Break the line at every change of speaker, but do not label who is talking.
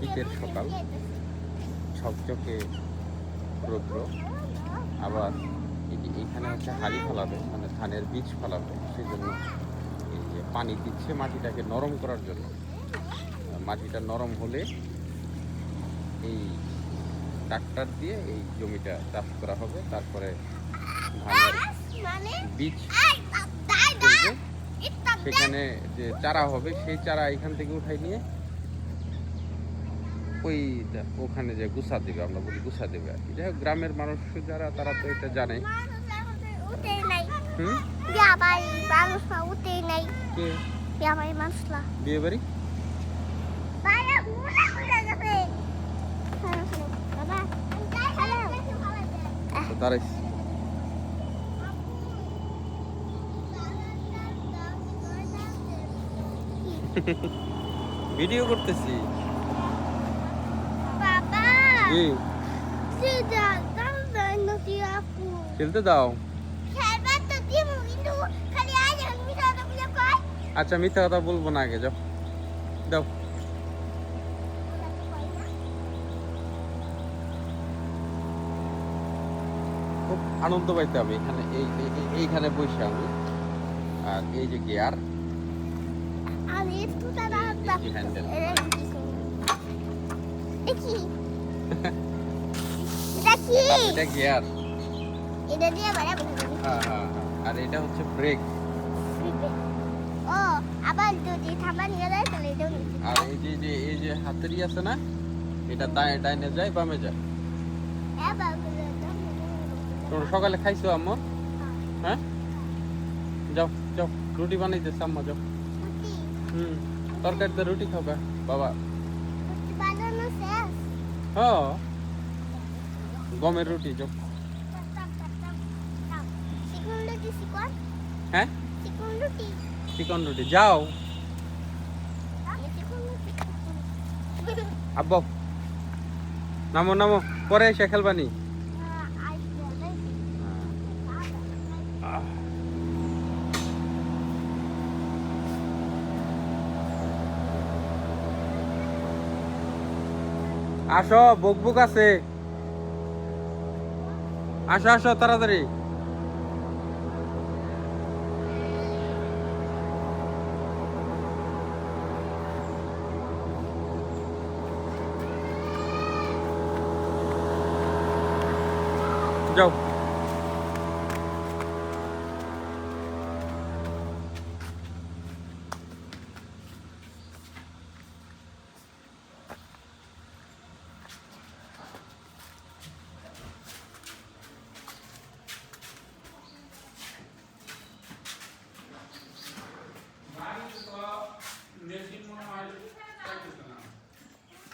শীতের সকাল, ঝকঝকে রৌদ্র। আবার এইখানে হচ্ছে হাড়ি ফেলাবে, মানে ধানের বীজ ফেলাবে, সেই জন্য এই যে পানি দিচ্ছে মাটিটাকে নরম করার জন্য। মাটিটা নরম হলে এই ট্রাক্টর দিয়ে এই জমিটা চাষ করা হবে, তারপরে ধানের বীজ করবে, সেখানে যে চারা হবে সেই চারা এখান থেকে উঠাই নিয়ে ওখানে যে গুছা দেবে, আমরা বলি গুছা দেবে আর কি। যাই হোক, গ্রামের মানুষ যারা তারা তো এটা জানে। বিয়ে বাড়ি তারাই ভিডিও করতেছি। খেলতে দাও। আচ্ছা, মিথ্যা কথা বলবো না, আগে যাও দাও। খুব আনন্দ পাইতে হবে এখানে, এইখানে বসে আমি। আর এই যে গিয়ার, এটা গিয়ার, আর এটা হচ্ছে ব্রেক। আর এই যে হাতেরই আছে না, এটা ডাইনে যায় বামে যায়। তোমরা সকালে খাইছো আম্মু? হ্যাঁ, যাও যাও, রুটি বানাইতেছে আম্মা, যাও। তরকারিতে রুটি খাবে বাবা। হ্যাঁ, গমের রুটি। যাও। হ্যাঁ, চিকন রুটি। যাও আব্বু, নামো নামো, পরে এসে খেলবানি। আসো, বুক আছে, আসো আসো তাড়াতাড়ি। যাও।